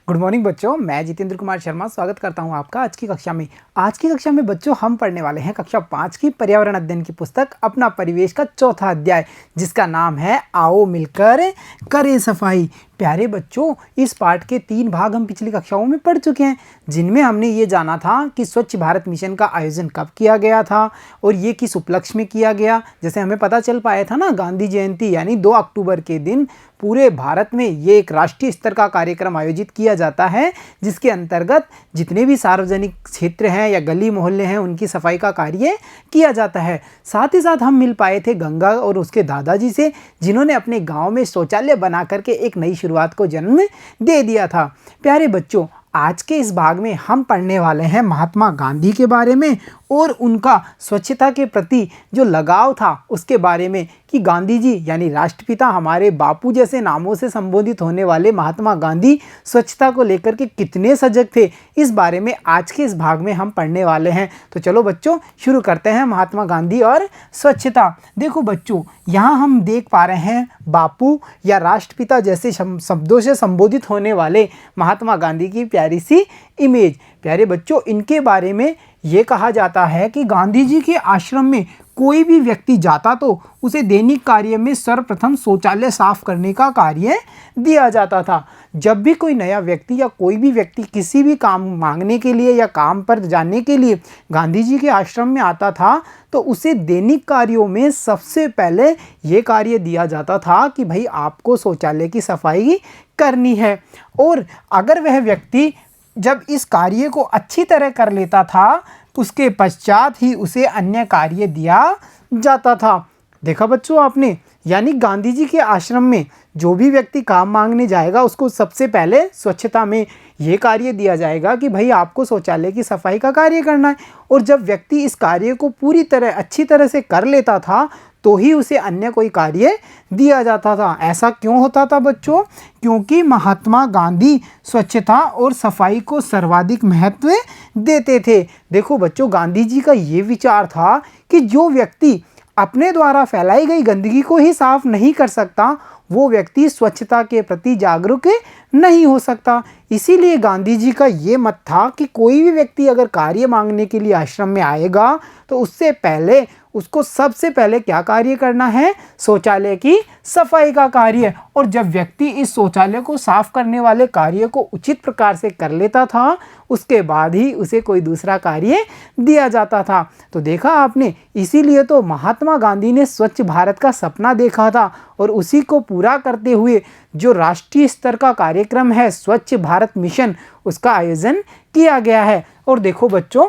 Good morning बच्चों, मैं जितेंद्र कुमार शर्मा स्वागत करता हूं आपका आज की कक्षा में। आज की कक्षा में बच्चों हम पढ़ने वाले हैं कक्षा 5 की पर्यावरण अध्ययन की पुस्तक अपना परिवेश का चौथा अध्याय, जिसका नाम है आओ मिलकर करें सफाई। प्यारे बच्चों, इस पाठ के 3 भाग हम पिछली कक्षाओं में पढ़ चुके हैं, जिनमें हमने ये जाना था कि स्वच्छ भारत मिशन का आयोजन कब किया गया था और ये किस उपलक्ष्य में किया गया। जैसे हमें पता चल पाया था ना, गांधी जयंती यानी 2 अक्टूबर के दिन पूरे भारत में ये एक राष्ट्रीय स्तर का कार्यक्रम आयोजित किया जाता है, जिसके अंतर्गत जितने भी सार्वजनिक क्षेत्र हैं या गली मोहल्ले हैं उनकी सफाई का कार्य किया जाता है। साथ ही साथ हम मिल पाए थे गंगा और उसके दादाजी से, जिन्होंने अपने गांव में शौचालय बना करके एक नई शुरुआत को जन्म दे दिया था। प्यारे बच्चों, आज के इस भाग में हम पढ़ने वाले हैं महात्मा गांधी के बारे में और उनका स्वच्छता के प्रति जो लगाव था उसके बारे में, कि गांधी जी यानी राष्ट्रपिता हमारे बापू जैसे नामों से संबोधित होने वाले महात्मा गांधी स्वच्छता को लेकर के कितने सजग थे, इस बारे में आज के इस भाग में हम पढ़ने वाले हैं। तो चलो बच्चों शुरू करते हैं महात्मा गांधी और स्वच्छता। देखो बच्चों, यहाँ हम देख पा रहे हैं बापू या राष्ट्रपिता जैसे शब्दों से संबोधित होने वाले महात्मा गांधी की प्यारी सी इमेज। प्यारे बच्चों, इनके बारे में ये कहा जाता है कि गांधी जी के आश्रम में कोई भी व्यक्ति जाता तो उसे दैनिक कार्य में सर्वप्रथम शौचालय साफ करने का कार्य दिया जाता था। जब भी कोई नया व्यक्ति या कोई भी व्यक्ति किसी भी काम मांगने के लिए या काम पर जाने के लिए गांधी जी के आश्रम में आता था, तो उसे दैनिक कार्यों में सबसे पहले ये कार्य दिया जाता था कि भाई आपको शौचालय की सफाई करनी है। और अगर वह व्यक्ति जब इस कार्य को अच्छी तरह कर लेता था, उसके पश्चात ही उसे अन्य कार्य दिया जाता था। देखा बच्चों आपने, यानी गांधी जी के आश्रम में जो भी व्यक्ति काम मांगने जाएगा उसको सबसे पहले स्वच्छता में ये कार्य दिया जाएगा कि भाई आपको शौचालय की सफाई का कार्य करना है। और जब व्यक्ति इस कार्य को पूरी तरह अच्छी तरह से कर लेता था तो ही उसे अन्य कोई कार्य दिया जाता था। ऐसा क्यों होता था बच्चों? क्योंकि महात्मा गांधी स्वच्छता और सफाई को सर्वाधिक महत्व देते थे। देखो बच्चों, गांधी जी का ये विचार था कि जो व्यक्ति अपने द्वारा फैलाई गई गंदगी को ही साफ नहीं कर सकता, वो व्यक्ति स्वच्छता के प्रति जागरूक नहीं हो सकता। इसीलिए गांधी जी का ये मत था कि कोई भी व्यक्ति अगर कार्य मांगने के लिए आश्रम में आएगा तो उससे पहले उसको सबसे पहले क्या कार्य करना है? शौचालय की सफाई का कार्य। और जब व्यक्ति इस शौचालय को साफ करने वाले कार्य को उचित प्रकार से कर लेता था, उसके बाद ही उसे कोई दूसरा कार्य दिया जाता था। तो देखा आपने, इसीलिए तो महात्मा गांधी ने स्वच्छ भारत का सपना देखा था और उसी को पूरा करते हुए जो राष्ट्रीय स्तर का कार्यक्रम है स्वच्छ भारत मिशन, उसका आयोजन किया गया है। और देखो बच्चों,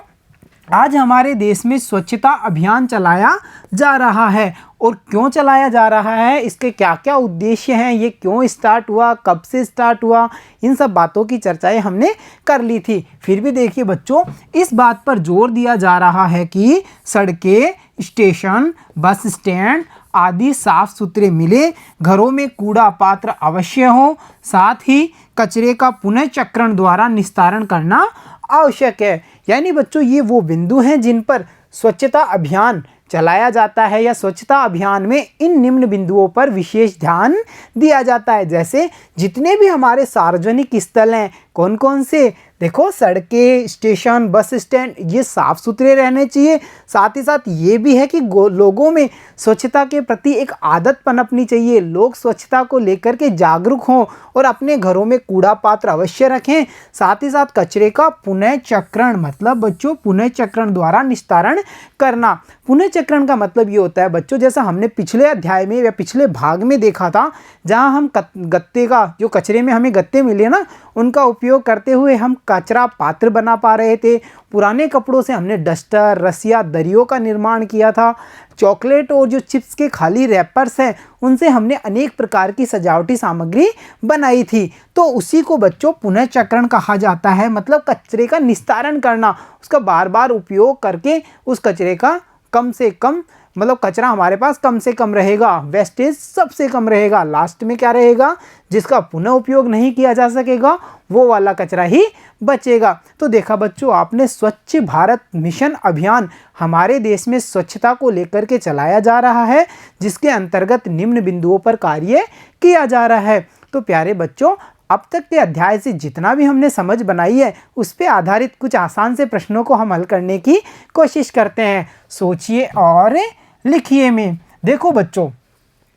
आज हमारे देश में स्वच्छता अभियान चलाया जा रहा है। और क्यों चलाया जा रहा है, इसके क्या क्या उद्देश्य हैं, ये क्यों स्टार्ट हुआ, कब से स्टार्ट हुआ, इन सब बातों की चर्चाएं हमने कर ली थी। फिर भी देखिए बच्चों, इस बात पर जोर दिया जा रहा है कि सड़कें, स्टेशन, बस स्टैंड आदि साफ सुथरे मिले, घरों में कूड़ा पात्र अवश्य हो, साथ ही कचरे का पुनर्चक्रण द्वारा निस्तारण करना आवश्यक है। यानी बच्चों, ये वो बिंदु हैं जिन पर स्वच्छता अभियान चलाया जाता है, या स्वच्छता अभियान में इन निम्न बिंदुओं पर विशेष ध्यान दिया जाता है। जैसे जितने भी हमारे सार्वजनिक स्थल हैं, कौन कौन से? देखो, सड़कें, स्टेशन, बस स्टैंड, ये साफ सुथरे रहने चाहिए। साथ ही साथ ये भी है कि लोगों में स्वच्छता के प्रति एक आदत पनपनी चाहिए। लोग स्वच्छता को लेकर के जागरूक हों और अपने घरों में कूड़ा पात्र अवश्य रखें। साथ ही साथ कचरे का पुनर्चक्रण, मतलब बच्चों पुनर्चक्रण द्वारा निस्तारण करना। पुनर्चक्रण का मतलब ये होता है बच्चों, जैसा हमने पिछले अध्याय में या पिछले भाग में देखा था, जहाँ हम गत्ते का, जो कचरे में हमें गत्ते मिले ना, उनका उपयोग करते हुए हम कचरा पात्र बना पा रहे थे। पुराने कपड़ों से हमने डस्टर, रसिया, दरियों का निर्माण किया था। चॉकलेट और जो चिप्स के खाली रैपर्स हैं, उनसे हमने अनेक प्रकार की सजावटी सामग्री बनाई थी। तो उसी को बच्चों पुनर्चक्रण कहा जाता है, मतलब कचरे का निस्तारण करना, उसका बार बार उपयोग करके उस कचरे का कम से कम, मतलब कचरा हमारे पास कम से कम रहेगा, वेस्टेज सबसे कम रहेगा। लास्ट में क्या रहेगा? जिसका पुनः उपयोग नहीं किया जा सकेगा वो वाला कचरा ही बचेगा। तो देखा बच्चों आपने, स्वच्छ भारत मिशन अभियान हमारे देश में स्वच्छता को लेकर के चलाया जा रहा है, जिसके अंतर्गत निम्न बिंदुओं पर कार्य किया जा रहा है। तो प्यारे बच्चों, अब तक के अध्याय से जितना भी हमने समझ बनाई है उस पे आधारित कुछ आसान से प्रश्नों को हम हल करने की कोशिश करते हैं। सोचिए और लिखिए में। देखो बच्चों,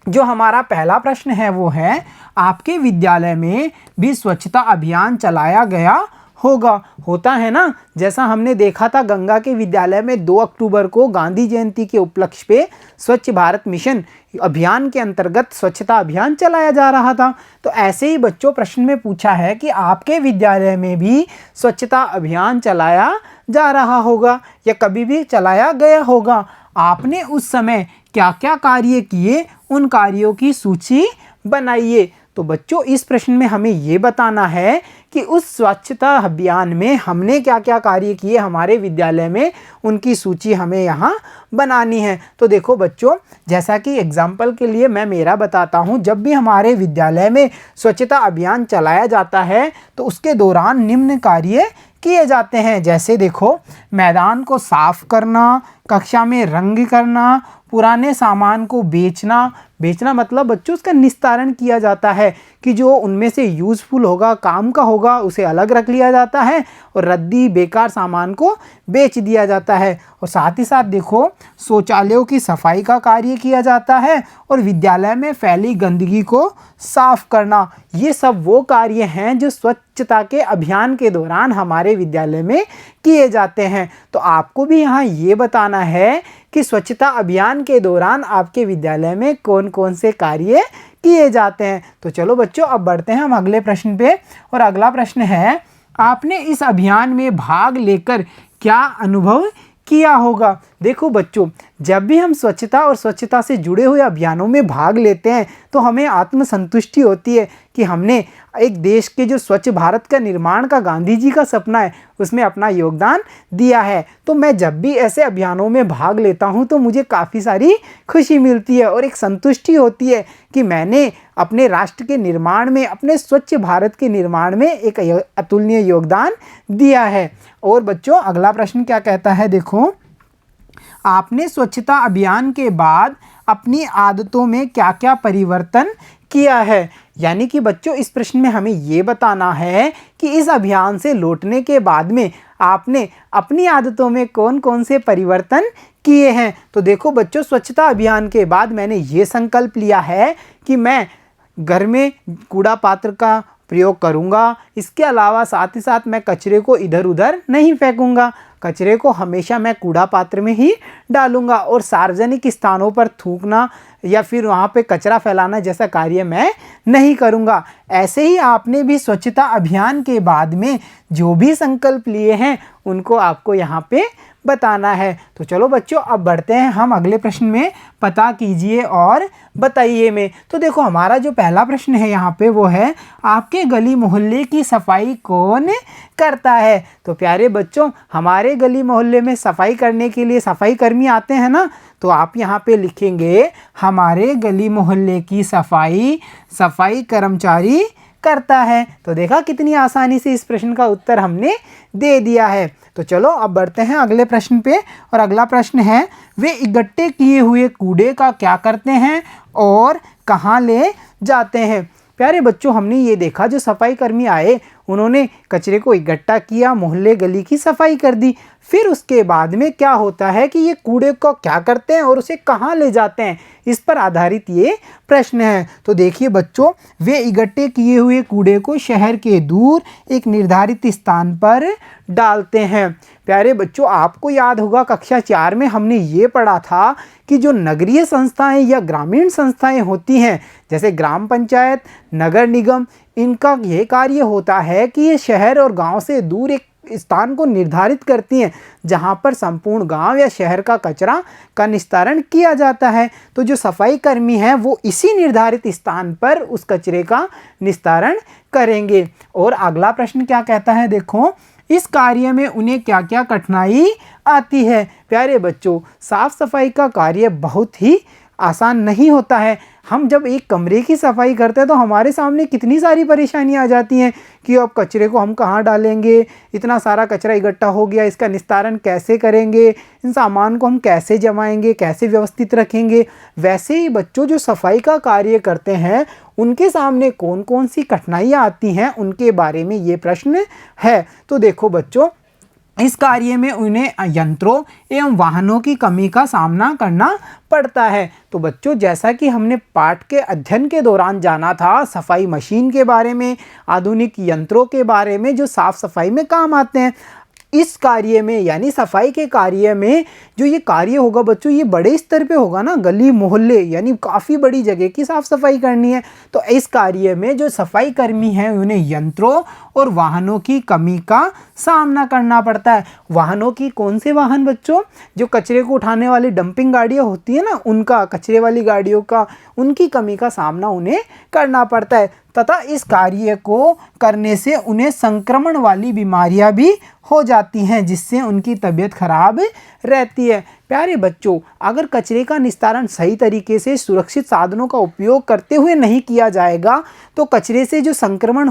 जो हमारा पहला प्रश्न है वो है, आपके विद्यालय में भी स्वच्छता अभियान चलाया गया होगा। होता है ना, जैसा हमने देखा था गंगा के विद्यालय में 2 अक्टूबर को गांधी जयंती के उपलक्ष्य पे स्वच्छ भारत मिशन अभियान के अंतर्गत स्वच्छता अभियान चलाया जा रहा था। तो ऐसे ही बच्चों प्रश्न में पूछा है कि आपके विद्यालय में भी स्वच्छता अभियान चलाया जा रहा होगा या कभी भी चलाया गया होगा। आपने उस समय क्या क्या कार्य किए, उन कार्यों की सूची बनाइए। तो बच्चों इस प्रश्न में हमें ये बताना है कि उस स्वच्छता अभियान में हमने क्या क्या कार्य किए हमारे विद्यालय में, उनकी सूची हमें यहाँ बनानी है। तो देखो बच्चों, जैसा कि एग्जाम्पल के लिए मैं मेरा बताता हूँ, जब भी हमारे विद्यालय में स्वच्छता अभियान चलाया जाता है तो उसके दौरान निम्न कार्य किए जाते हैं। जैसे देखो, मैदान को साफ करना, कक्षा में रंग करना, पुराने सामान को बेचना मतलब बच्चों उसका निस्तारण किया जाता है कि जो उनमें से यूज़फुल होगा, काम का होगा, उसे अलग रख लिया जाता है और रद्दी बेकार सामान को बेच दिया जाता है। और साथ ही साथ देखो, शौचालयों की सफाई का कार्य किया जाता है और विद्यालय में फैली गंदगी को साफ करना। ये सब वो कार्य हैं जो स्वच्छता के अभियान के दौरान हमारे विद्यालय में किए जाते हैं। तो आपको भी यहाँ ये बताना है कि स्वच्छता अभियान के दौरान आपके विद्यालय में कौन कौन से कार्य किए जाते हैं। तो चलो बच्चों, अब बढ़ते हैं हम अगले प्रश्न पे। और अगला प्रश्न है, आपने इस अभियान में भाग लेकर क्या अनुभव किया होगा। देखो बच्चों, जब भी हम स्वच्छता और स्वच्छता से जुड़े हुए अभियानों में भाग लेते हैं तो हमें आत्मसंतुष्टि होती है कि हमने एक देश के जो स्वच्छ भारत का निर्माण का गांधी जी का सपना है उसमें अपना योगदान दिया है। तो मैं जब भी ऐसे अभियानों में भाग लेता हूं तो मुझे काफ़ी सारी खुशी मिलती है और एक संतुष्टि होती है कि मैंने अपने राष्ट्र के निर्माण में, अपने स्वच्छ भारत के निर्माण में एक अतुलनीय योगदान दिया है। और बच्चों अगला प्रश्न क्या कहता है, देखो, आपने स्वच्छता अभियान के बाद अपनी आदतों में क्या क्या परिवर्तन किया है। यानी कि बच्चों इस प्रश्न में हमें ये बताना है कि इस अभियान से लौटने के बाद में आपने अपनी आदतों में कौन कौन से परिवर्तन किए हैं। तो देखो बच्चों, स्वच्छता अभियान के बाद मैंने ये संकल्प लिया है कि मैं घर में कूड़ा पात्र का प्रयोग करूंगा। इसके अलावा साथ ही साथ मैं कचरे को इधर उधर नहीं फेंकूंगा, कचरे को हमेशा मैं कूड़ा पात्र में ही डालूंगा और सार्वजनिक स्थानों पर थूकना या फिर वहाँ पे कचरा फैलाना जैसा कार्य मैं नहीं करूँगा। ऐसे ही आपने भी स्वच्छता अभियान के बाद में जो भी संकल्प लिए हैं उनको आपको यहाँ पे बताना है। तो चलो बच्चों, अब बढ़ते हैं हम अगले प्रश्न में, पता कीजिए और बताइए में। तो देखो, हमारा जो पहला प्रश्न है यहाँ पे वो है, आपके गली मोहल्ले की सफाई कौन करता है। तो प्यारे बच्चों, हमारे गली मोहल्ले में सफाई करने के लिए सफाई कर्मी आते हैं ना, तो आप यहाँ पे लिखेंगे हमारे गली मोहल्ले की सफाई कर्मचारी करता है। तो देखा कितनी आसानी से इस प्रश्न का उत्तर हमने दे दिया है। तो चलो अब बढ़ते हैं अगले प्रश्न पे। और अगला प्रश्न है, वे इकट्ठे किए हुए कूड़े का क्या करते हैं और कहाँ ले जाते हैं। प्यारे बच्चों, हमने ये देखा जो सफाई कर्मी आए उन्होंने कचरे को इकट्ठा किया, मोहल्ले गली की सफाई कर दी। फिर उसके बाद में क्या होता है कि ये कूड़े को क्या करते हैं और उसे कहाँ ले जाते हैं, इस पर आधारित ये प्रश्न है। तो देखिए बच्चों, वे इकट्ठे किए हुए कूड़े को शहर के दूर एक निर्धारित स्थान पर डालते हैं। प्यारे बच्चों, आपको याद होगा कक्षा 4 में हमने ये पढ़ा था कि जो नगरीय संस्थाएं या ग्रामीण संस्थाएं होती हैं, जैसे ग्राम पंचायत, नगर निगम, इनका ये कार्य होता है कि ये शहर और गांव से दूर एक स्थान को निर्धारित करती हैं जहां पर संपूर्ण गांव या शहर का कचरा का निस्तारण किया जाता है। तो जो सफाई कर्मी हैं वो इसी निर्धारित स्थान पर उस कचरे का निस्तारण करेंगे। और अगला प्रश्न क्या कहता है, देखो, इस कार्य में उन्हें क्या क्या कठिनाई आती है। प्यारे बच्चों, साफ सफाई का कार्य बहुत ही आसान नहीं होता है। हम जब एक कमरे की सफाई करते हैं तो हमारे सामने कितनी सारी परेशानियां आ जाती हैं कि अब कचरे को हम कहाँ डालेंगे, इतना सारा कचरा इकट्ठा हो गया, इसका निस्तारण कैसे करेंगे, इन सामान को हम कैसे जमाएंगे, कैसे व्यवस्थित रखेंगे। वैसे ही बच्चों जो सफाई का कार्य करते हैं उनके सामने कौन कौन सी कठिनाइयाँ आती हैं उनके बारे में ये प्रश्न है। तो देखो बच्चों, इस कार्य में उन्हें यंत्रों एवं वाहनों की कमी का सामना करना पड़ता है। तो बच्चों, जैसा कि हमने पाठ के अध्ययन के दौरान जाना था सफाई मशीन के बारे में, आधुनिक यंत्रों के बारे में जो साफ सफाई में काम आते हैं, इस कार्य में यानी सफाई के कार्य में जो ये कार्य होगा बच्चों, ये बड़े स्तर पे होगा ना, गली मोहल्ले यानी काफ़ी बड़ी जगह की साफ सफाई करनी है। तो इस कार्य में जो सफाई कर्मी हैं उन्हें यंत्रों और वाहनों की कमी का सामना करना पड़ता है। वाहनों की कौन से वाहन बच्चों? जो कचरे को उठाने वाली डंपिंग गाड़ियाँ होती है ना, उनका, कचरे वाली गाड़ियों का, उनकी कमी का सामना उन्हें करना पड़ता है। तथा इस कार्य को करने से उन्हें संक्रमण वाली बीमारियां भी हो जाती हैं, जिससे उनकी तबीयत खराब रहती है। प्यारे बच्चों, अगर कचरे का निस्तारण सही तरीके से सुरक्षित साधनों का उपयोग करते हुए नहीं किया जाएगा तो कचरे से जो संक्रमण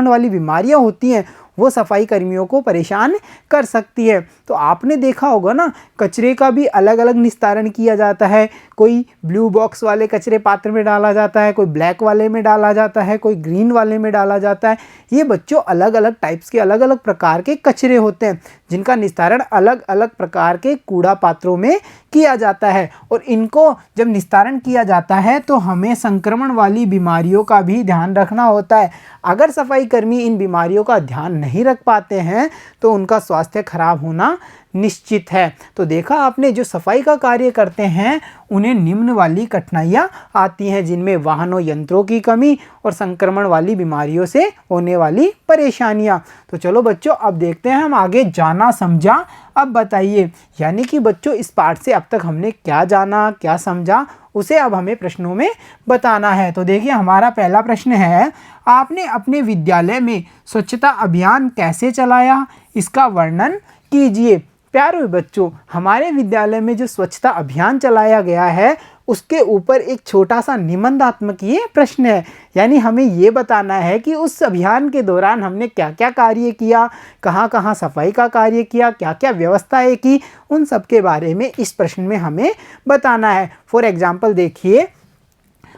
वाली बीमारियां होती हैं वो सफाई कर्मियों को परेशान कर सकती है। तो आपने देखा होगा ना, कचरे का भी अलग अलग निस्तारण किया जाता है। कोई ब्लू बॉक्स वाले कचरे पात्र में डाला जाता है, कोई ब्लैक वाले में डाला जाता है, कोई ग्रीन वाले में डाला जाता है। ये बच्चों अलग अलग टाइप्स के, अलग अलग प्रकार के कचरे होते हैं जिनका निस्तारण अलग अलग प्रकार के कूड़ा पात्रों में किया जाता है। और इनको जब निस्तारण किया जाता है तो हमें संक्रमण वाली बीमारियों का भी ध्यान रखना होता है। अगर सफाई कर्मी इन बीमारियों का ध्यान नहीं रख पाते हैं तो उनका स्वास्थ्य खराब होना निश्चित है। तो देखा आपने, जो सफाई का कार्य करते हैं उन्हें निम्न वाली कठिनाइयाँ आती हैं, जिनमें वाहनों यंत्रों की कमी और संक्रमण वाली बीमारियों से होने वाली परेशानियाँ। तो चलो बच्चों, अब देखते हैं हम आगे, जाना समझा अब बताइए। यानी कि बच्चों, इस पाठ से अब तक हमने क्या जाना, क्या समझा, उसे अब हमें प्रश्नों में बताना है। तो देखिए, हमारा पहला प्रश्न है, आपने अपने विद्यालय में स्वच्छता अभियान कैसे चलाया, इसका वर्णन कीजिए। प्यारे बच्चों, हमारे विद्यालय में जो स्वच्छता अभियान चलाया गया है उसके ऊपर एक छोटा सा निबंधात्मक ये प्रश्न है। यानी हमें ये बताना है कि उस अभियान के दौरान हमने क्या क्या कार्य किया, कहाँ कहाँ सफाई का कार्य किया, क्या क्या व्यवस्थाएं की, उन सब के बारे में इस प्रश्न में हमें बताना है। फॉर एग्जाम्पल देखिए,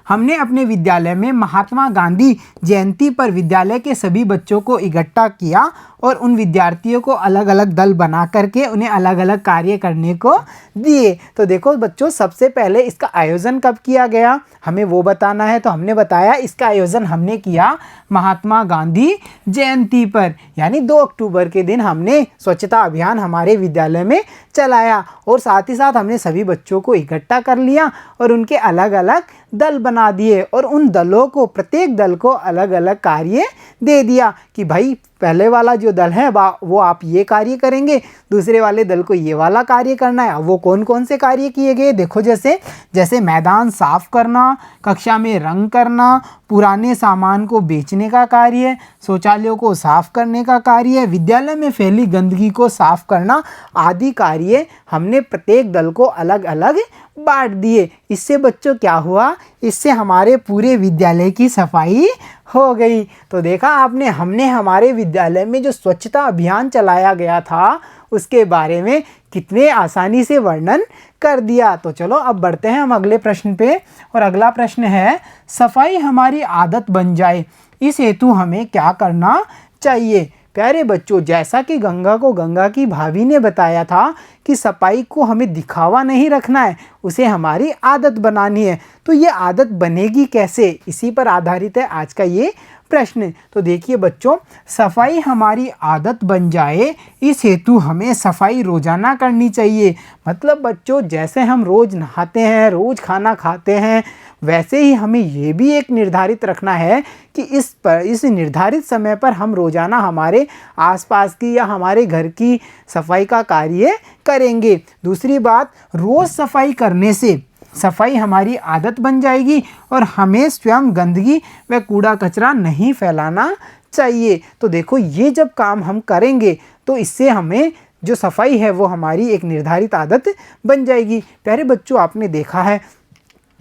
हमने अपने विद्यालय में महात्मा गांधी जयंती पर विद्यालय के सभी बच्चों को इकट्ठा किया और उन विद्यार्थियों को अलग अलग दल बना करके उन्हें अलग अलग कार्य करने को दिए। तो देखो बच्चों, सबसे पहले इसका आयोजन कब किया गया हमें वो बताना है। तो हमने बताया इसका आयोजन हमने किया महात्मा गांधी जयंती पर, यानी 2 अक्टूबर के दिन हमने स्वच्छता अभियान हमारे विद्यालय में चलाया। और साथ ही साथ हमने सभी बच्चों को इकट्ठा कर लिया और उनके अलग अलग दल बना दिए और उन दलों को, प्रत्येक दल को अलग अलग कार्य दे दिया कि भाई पहले वाला जो दल है वो आप ये कार्य करेंगे, दूसरे वाले दल को ये वाला कार्य करना है। वो कौन कौन से कार्य किए गए देखो, जैसे मैदान साफ करना, कक्षा में रंग करना, पुराने सामान को बेचने का कार्य, शौचालयों को साफ करने का कार्य, विद्यालय में फैली गंदगी को साफ करना आदि कार्य हमने प्रत्येक दल को अलग अलग बांट दिए। इससे बच्चों क्या हुआ, इससे हमारे पूरे विद्यालय की सफाई हो गई। तो देखा आपने, हमने हमारे विद्यालय में जो स्वच्छता अभियान चलाया गया था उसके बारे में कितने आसानी से वर्णन कर दिया। तो चलो अब बढ़ते हैं हम अगले प्रश्न पे, और अगला प्रश्न है, सफाई हमारी आदत बन जाए, इस हेतु हमें क्या करना चाहिए। प्यारे बच्चों, जैसा कि गंगा को गंगा की भाभी ने बताया था कि सफाई को हमें दिखावा नहीं रखना है, उसे हमारी आदत बनानी है। तो ये आदत बनेगी कैसे, इसी पर आधारित है आज का ये प्रश्न। तो देखिए बच्चों, सफाई हमारी आदत बन जाए इस हेतु हमें सफाई रोजाना करनी चाहिए। मतलब बच्चों, जैसे हम रोज़ नहाते हैं, रोज़ खाना खाते हैं, वैसे ही हमें ये भी एक निर्धारित रखना है कि इस निर्धारित समय पर हम रोज़ाना हमारे आसपास की या हमारे घर की सफाई का कार्य करेंगे। दूसरी बात, रोज़ सफाई करने से सफाई हमारी आदत बन जाएगी और हमें स्वयं गंदगी व कूड़ा कचरा नहीं फैलाना चाहिए। तो देखो, ये जब काम हम करेंगे तो इससे हमें जो सफाई है वो हमारी एक निर्धारित आदत बन जाएगी। प्यारे बच्चों, आपने देखा है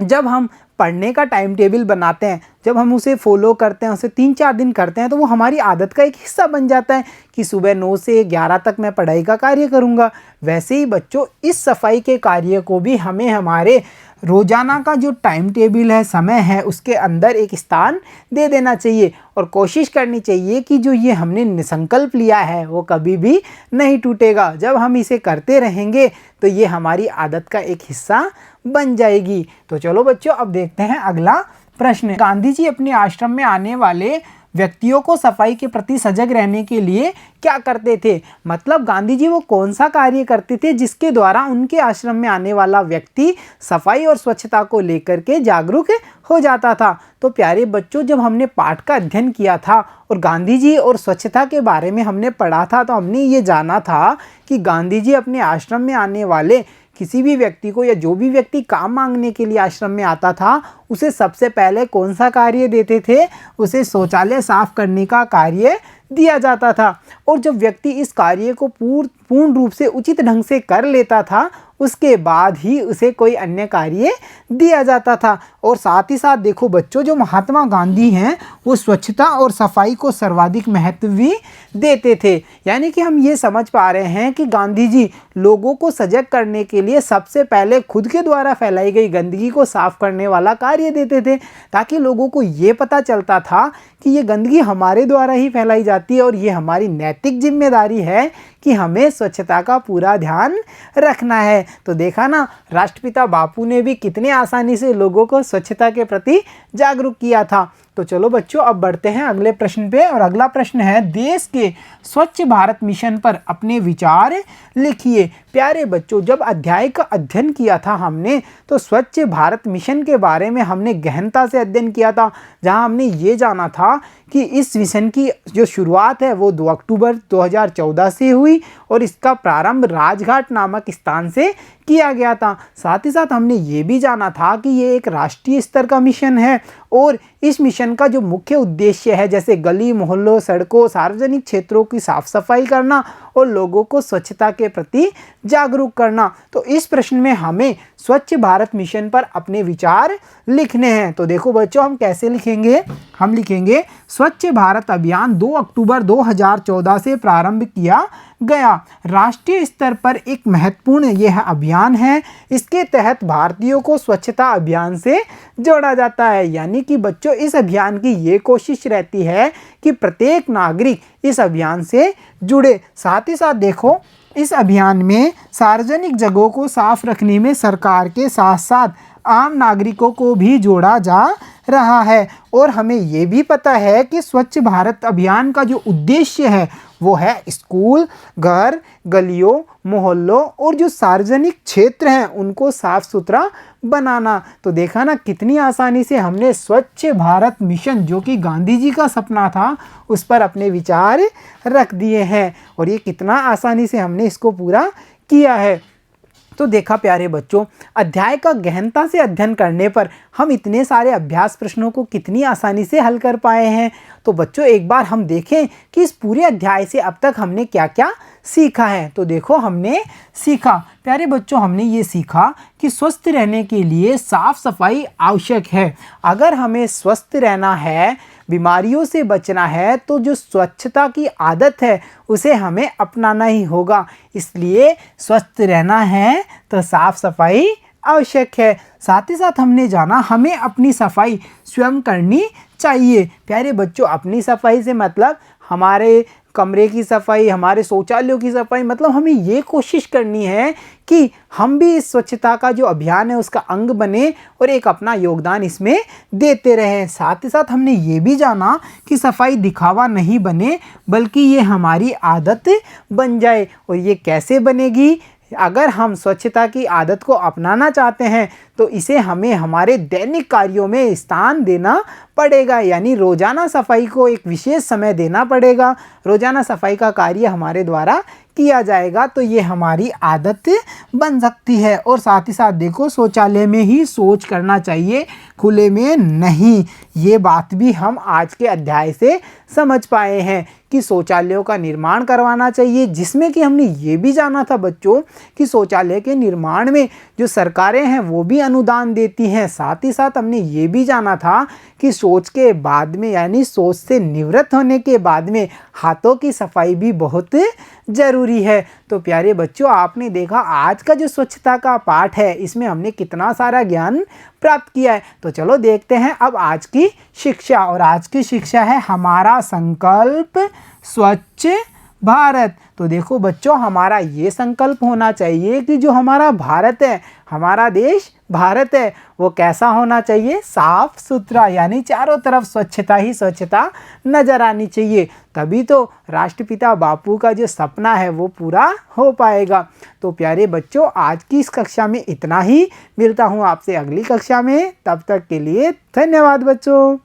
जब हम पढ़ने का टाइम टेबल बनाते हैं, जब हम उसे फॉलो करते हैं, उसे 3-4 दिन करते हैं, तो वो हमारी आदत का एक हिस्सा बन जाता है कि सुबह 9 से 11 तक मैं पढ़ाई का कार्य करूँगा। वैसे ही बच्चों, इस सफाई के कार्य को भी हमें हमारे रोज़ाना का जो टाइम टेबल है, समय है, उसके अंदर एक स्थान दे देना चाहिए और कोशिश करनी चाहिए कि जो ये हमने संकल्प लिया है वो कभी भी नहीं टूटेगा। जब हम इसे करते रहेंगे तो ये हमारी आदत का एक हिस्सा बन जाएगी। तो चलो बच्चों, अब देखते हैं अगला प्रश्न। गांधी जी अपने आश्रम में आने वाले व्यक्तियों को सफाई के प्रति सजग रहने के लिए क्या करते थे? मतलब गांधी जी वो कौन सा कार्य करते थे जिसके द्वारा उनके आश्रम में आने वाला व्यक्ति सफाई और स्वच्छता को लेकर के जागरूक हो जाता था। तो प्यारे बच्चों, जब हमने पाठ का अध्ययन किया था और गांधी जी और स्वच्छता के बारे में हमने पढ़ा था, तो हमने ये जाना था कि गांधी जी अपने आश्रम में आने वाले किसी भी व्यक्ति को, या जो भी व्यक्ति काम मांगने के लिए आश्रम में आता था, उसे सबसे पहले कौन सा कार्य देते थे? उसे शौचालय साफ करने का कार्य दिया जाता था। और जब व्यक्ति इस कार्य को पूर्ण रूप से उचित ढंग से कर लेता था, उसके बाद ही उसे कोई अन्य कार्य दिया जाता था। और साथ ही साथ देखो बच्चों, जो महात्मा गांधी हैं वो स्वच्छता और सफाई को सर्वाधिक महत्व भी देते थे। यानी कि हम ये समझ पा रहे हैं कि गांधी जी लोगों को सजग करने के लिए सबसे पहले खुद के द्वारा फैलाई गई गंदगी को साफ करने वाला कार्य देते थे, ताकि लोगों को ये पता चलता था कि ये गंदगी हमारे द्वारा ही फैलाई जाती है और ये हमारी नैतिक जिम्मेदारी है कि हमें स्वच्छता का पूरा ध्यान रखना है। तो देखा ना, राष्ट्रपिता बापू ने भी कितने आसानी से लोगों को स्वच्छता के प्रति जागरूक किया था। तो चलो बच्चों, अब बढ़ते हैं अगले प्रश्न पे। और अगला प्रश्न है, देश के स्वच्छ भारत मिशन पर अपने विचार लिखिए। प्यारे बच्चों, जब अध्याय का अध्ययन किया था हमने, तो स्वच्छ भारत मिशन के बारे में हमने गहनता से अध्ययन किया था, जहां हमने ये जाना था कि इस मिशन की जो शुरुआत है वो 2 अक्टूबर 2014 से हुई और इसका प्रारंभ राजघाट नामक स्थान से किया गया था। साथ ही साथ हमने ये भी जाना था कि ये एक राष्ट्रीय स्तर का मिशन है और इस मिशन का जो मुख्य उद्देश्य है, जैसे गली मोहल्लों, सड़कों, सार्वजनिक क्षेत्रों की साफ सफाई करना और लोगों को स्वच्छता के प्रति जागरूक करना। तो इस प्रश्न में हमें स्वच्छ भारत मिशन पर अपने विचार लिखने हैं। तो देखो बच्चों, हम कैसे लिखेंगे? हम लिखेंगे, स्वच्छ भारत अभियान 2 अक्टूबर 2014 से प्रारंभ किया गया। राष्ट्रीय स्तर पर एक महत्वपूर्ण यह अभियान है। इसके तहत भारतीयों को स्वच्छता अभियान से जोड़ा जाता है। यानी कि बच्चों, इस अभियान की ये कोशिश रहती है कि प्रत्येक नागरिक इस अभियान से जुड़े। साथ ही साथ देखो, इस अभियान में सार्वजनिक जगहों को साफ रखने में सरकार के साथ साथ आम नागरिकों को भी जोड़ा जा रहा है। और हमें ये भी पता है कि स्वच्छ भारत अभियान का जो उद्देश्य है वो है स्कूल, घर, गलियों, मोहल्लों और जो सार्वजनिक क्षेत्र हैं उनको साफ सुथरा बनाना। तो देखा ना, कितनी आसानी से हमने स्वच्छ भारत मिशन, जो कि गांधी जी का सपना था, उस पर अपने विचार रख दिए हैं और ये कितना आसानी से हमने इसको पूरा किया है। तो देखा प्यारे बच्चों, अध्याय का गहनता से अध्ययन करने पर हम इतने सारे अभ्यास प्रश्नों को कितनी आसानी से हल कर पाए हैं। तो बच्चों, एक बार हम देखें कि इस पूरे अध्याय से अब तक हमने क्या क्या सीखा है। तो देखो, हमने सीखा प्यारे बच्चों, हमने ये सीखा कि स्वस्थ रहने के लिए साफ सफाई आवश्यक है। अगर हमें स्वस्थ रहना है, बीमारियों से बचना है, तो जो स्वच्छता की आदत है उसे हमें अपनाना ही होगा। इसलिए स्वस्थ रहना है तो साफ सफाई आवश्यक है। साथ ही साथ हमने जाना, हमें अपनी सफाई स्वयं करनी चाहिए। प्यारे बच्चों, अपनी सफाई से मतलब हमारे कमरे की सफाई, हमारे शौचालयों की सफाई, मतलब हमें ये कोशिश करनी है कि हम भी इस स्वच्छता का जो अभियान है उसका अंग बने और एक अपना योगदान इसमें देते रहें। साथ ही साथ हमने ये भी जाना कि सफाई दिखावा नहीं बने, बल्कि ये हमारी आदत बन जाए। और ये कैसे बनेगी? अगर हम स्वच्छता की आदत को अपनाना चाहते हैं तो इसे हमें हमारे दैनिक कार्यों में स्थान देना पड़ेगा। यानी रोज़ाना सफाई को एक विशेष समय देना पड़ेगा। रोज़ाना सफाई का कार्य हमारे द्वारा किया जाएगा तो ये हमारी आदत बन सकती है। और साथ ही साथ देखो, शौचालय में ही शौच करना चाहिए, खुले में नहीं। ये बात भी हम आज के अध्याय से समझ पाए हैं कि शौचालयों का निर्माण करवाना चाहिए, जिसमें कि हमने ये भी जाना था बच्चों कि शौचालय के निर्माण में जो सरकारें हैं वो भी अनुदान देती हैं। साथ ही साथ हमने ये भी जाना था कि शौच के बाद में यानी शौच से निवृत्त होने के बाद में हाथों की सफाई भी बहुत ज़रूरी है। तो प्यारे बच्चों, आपने देखा आज का जो स्वच्छता का पाठ है इसमें हमने कितना सारा ज्ञान प्राप्त किया है। तो चलो देखते हैं अब आज की शिक्षा, और आज की शिक्षा है हमारा संकल्प स्वच्छ भारत। तो देखो बच्चों, हमारा ये संकल्प होना चाहिए कि जो हमारा भारत है, हमारा देश भारत है, वो कैसा होना चाहिए, साफ सुथरा, यानी चारों तरफ स्वच्छता ही स्वच्छता नजर आनी चाहिए। तभी तो राष्ट्रपिता बापू का जो सपना है वो पूरा हो पाएगा। तो प्यारे बच्चों, आज की इस कक्षा में इतना ही। मिलता हूँ आपसे अगली कक्षा में, तब तक के लिए धन्यवाद बच्चों।